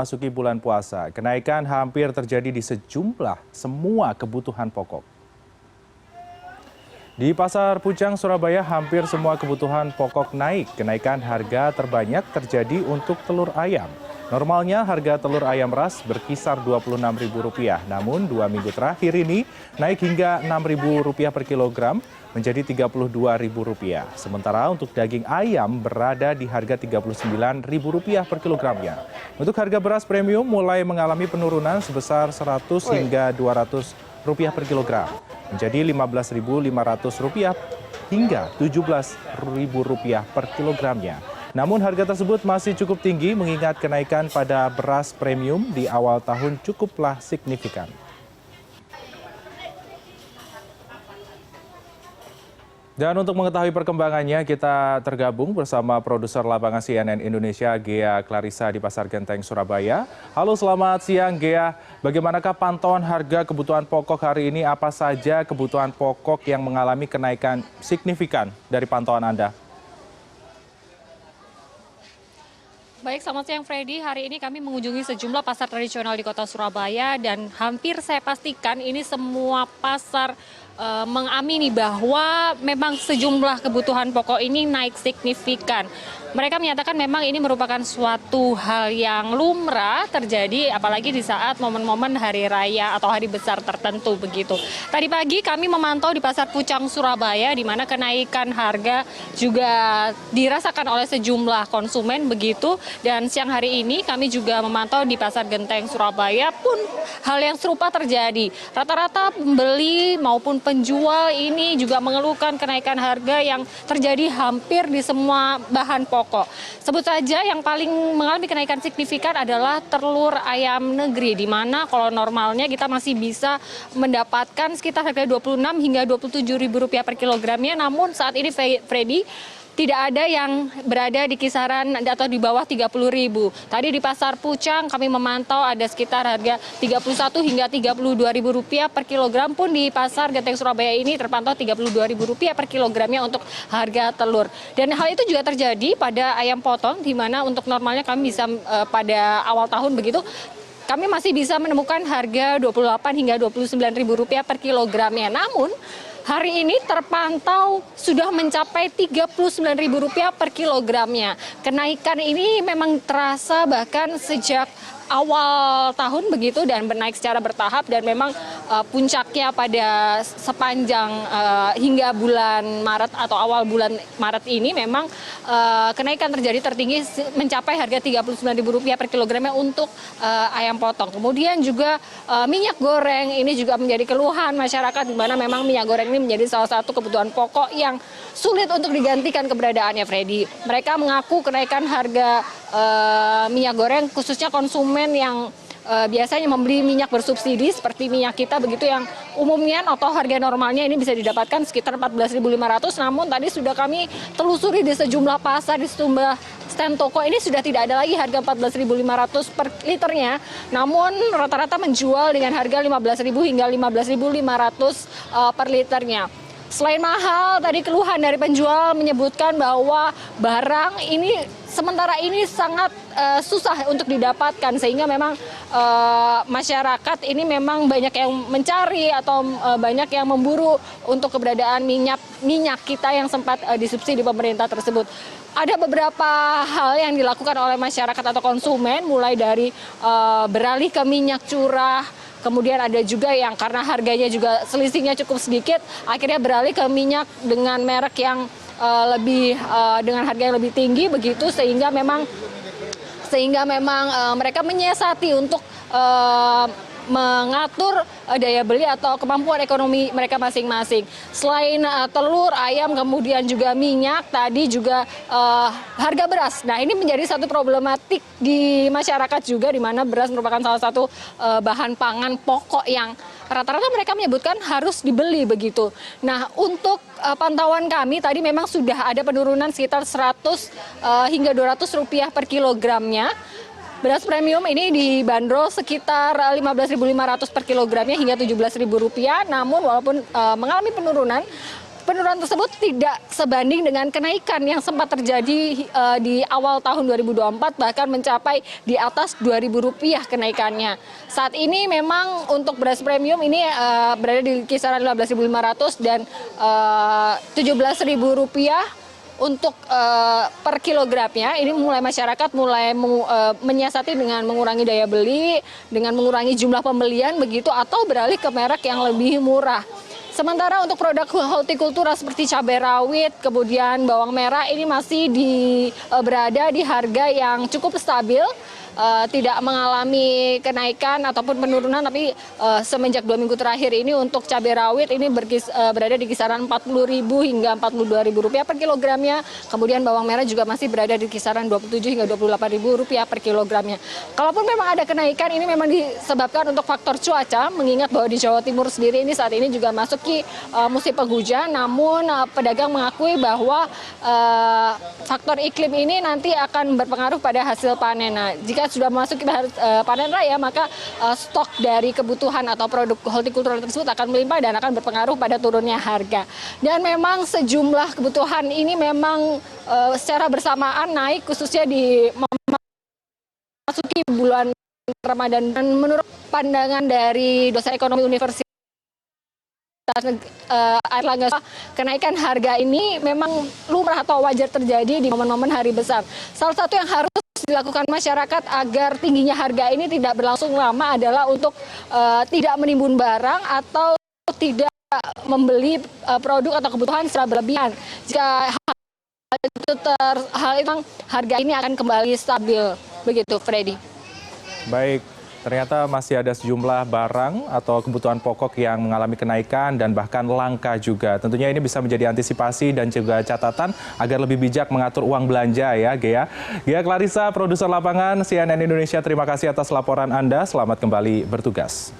Masuki bulan puasa, kenaikan hampir terjadi di semua kebutuhan pokok. Di Pasar Pucang, Surabaya, hampir semua kebutuhan pokok naik. Kenaikan harga terbanyak terjadi untuk telur ayam. Normalnya harga telur ayam ras berkisar Rp26.000, namun 2 minggu terakhir ini naik hingga Rp6.000 per kilogram menjadi Rp32.000. Sementara untuk daging ayam berada di harga Rp39.000 per kilogramnya. Untuk harga beras premium mulai mengalami penurunan sebesar Rp100 hingga Rp200 per kilogram, menjadi Rp15.500 hingga Rp17.000 per kilogramnya. Namun harga tersebut masih cukup tinggi mengingat kenaikan pada beras premium di awal tahun cukuplah signifikan. Dan untuk mengetahui perkembangannya, kita tergabung bersama produser lapangan CNN Indonesia, Ghea Clarissa di Pasar Genteng, Surabaya. Halo, selamat siang, Ghea. Bagaimanakah pantauan harga kebutuhan pokok hari ini? Apa saja kebutuhan pokok yang mengalami kenaikan signifikan dari pantauan Anda? Baik, selamat siang Freddy. Hari ini kami mengunjungi sejumlah pasar tradisional di kota Surabaya dan hampir saya pastikan ini semua pasar mengamini bahwa memang sejumlah kebutuhan pokok ini naik signifikan. Mereka menyatakan memang ini merupakan suatu hal yang lumrah terjadi apalagi di saat momen-momen hari raya atau hari besar tertentu begitu. Tadi pagi kami memantau di Pasar Pucang Surabaya di mana kenaikan harga juga dirasakan oleh sejumlah konsumen begitu, dan siang hari ini kami juga memantau di Pasar Genteng Surabaya pun hal yang serupa terjadi. Rata-rata pembeli maupun penjual ini juga mengeluhkan kenaikan harga yang terjadi hampir di semua bahan pokok. Sebut saja yang paling mengalami kenaikan signifikan adalah telur ayam negeri, di mana kalau normalnya kita masih bisa mendapatkan sekitar harga Rp26 hingga Rp27.000 per kilogramnya, namun saat ini Freddy tidak ada yang berada di kisaran atau di bawah Rp30.000. Tadi di Pasar Pucang kami memantau ada sekitar harga Rp31 hingga Rp32.000 per kilogram, pun di Pasar Genteng Surabaya ini terpantau Rp32.000 per kilogramnya untuk harga telur. Dan hal itu juga terjadi pada ayam potong, di mana untuk normalnya kami bisa pada awal tahun begitu, kami masih bisa menemukan harga Rp28 hingga Rp29.000 per kilogramnya. Namun hari ini terpantau sudah mencapai Rp39.000 per kilogramnya. Kenaikan ini memang terasa bahkan sejak awal tahun begitu dan naik secara bertahap, dan memang puncaknya pada sepanjang hingga bulan Maret atau awal bulan Maret ini memang kenaikan terjadi tertinggi mencapai harga Rp39.000 per kilogramnya untuk ayam potong. Kemudian juga minyak goreng ini juga menjadi keluhan masyarakat, di mana memang minyak goreng ini menjadi salah satu kebutuhan pokok yang sulit untuk digantikan keberadaannya, Freddy. Mereka mengaku kenaikan harga minyak goreng khususnya konsumen yang biasanya membeli minyak bersubsidi seperti minyak kita begitu, yang umumnya atau harga normalnya ini bisa didapatkan sekitar Rp14.500, namun tadi sudah kami telusuri di sejumlah pasar, di sejumlah stand toko ini sudah tidak ada lagi harga Rp14.500 per liternya, namun rata-rata menjual dengan harga Rp15.000 hingga Rp15.500 per liternya. Selain mahal, tadi keluhan dari penjual menyebutkan bahwa barang ini sementara ini sangat susah untuk didapatkan, sehingga memang masyarakat ini memang banyak yang mencari atau banyak yang memburu untuk keberadaan minyak kita yang sempat disubsidi pemerintah tersebut. Ada beberapa hal yang dilakukan oleh masyarakat atau konsumen, mulai dari beralih ke minyak curah. Kemudian ada juga yang karena harganya juga selisihnya cukup sedikit, akhirnya beralih ke minyak dengan merek yang dengan harga yang lebih tinggi begitu, sehingga memang mereka menyiasati untuk mengatur daya beli atau kemampuan ekonomi mereka masing-masing. Selain telur, ayam, kemudian juga minyak, tadi juga harga beras. Nah, ini menjadi satu problematik di masyarakat juga, di mana beras merupakan salah satu bahan pangan pokok yang rata-rata mereka menyebutkan harus dibeli begitu. Nah, untuk pantauan kami tadi memang sudah ada penurunan sekitar Rp100 hingga Rp200 per kilogramnya. Beras premium ini dibanderol sekitar Rp15.500 per kilogramnya hingga Rp17.000. Namun walaupun mengalami penurunan, penurunan tersebut tidak sebanding dengan kenaikan yang sempat terjadi di awal tahun 2024, bahkan mencapai di atas Rp2.000 kenaikannya. Saat ini memang untuk beras premium ini berada di kisaran 15.500 dan Rp17.000 untuk per kilogramnya. Ini masyarakat mulai menyiasati dengan mengurangi daya beli, dengan mengurangi jumlah pembelian begitu, atau beralih ke merek yang lebih murah. Sementara untuk produk hortikultura seperti cabai rawit, kemudian bawang merah ini masih berada di harga yang cukup stabil, tidak mengalami kenaikan ataupun penurunan, tapi semenjak 2 minggu terakhir ini untuk cabai rawit ini berada di kisaran Rp40.000 hingga Rp42.000 per kilogramnya. Kemudian bawang merah juga masih berada di kisaran Rp27 hingga Rp28.000 per kilogramnya. Kalaupun memang ada kenaikan, ini memang disebabkan untuk faktor cuaca, mengingat bahwa di Jawa Timur sendiri ini saat ini juga masuki musim penghujan, namun pedagang mengakui bahwa faktor iklim ini nanti akan berpengaruh pada hasil panen. Nah, jika sudah memasuki panen raya, maka stok dari kebutuhan atau produk hortikultura tersebut akan melimpah dan akan berpengaruh pada turunnya harga. Dan memang sejumlah kebutuhan ini memang secara bersamaan naik, khususnya di memasuki bulan Ramadan. Dan menurut pandangan dari dosen ekonomi Universitas Airlangga, kenaikan harga ini memang lumrah atau wajar terjadi di momen-momen hari besar. Salah satu yang harus dilakukan masyarakat agar tingginya harga ini tidak berlangsung lama adalah untuk tidak menimbun barang atau tidak membeli produk atau kebutuhan secara berlebihan. Jika hal itu harga ini akan kembali stabil. Begitu, Freddy. Baik. Ternyata masih ada sejumlah barang atau kebutuhan pokok yang mengalami kenaikan dan bahkan langka juga. Tentunya ini bisa menjadi antisipasi dan juga catatan agar lebih bijak mengatur uang belanja ya, Gea. Gea Clarissa, produser lapangan CNN Indonesia, terima kasih atas laporan Anda. Selamat kembali bertugas.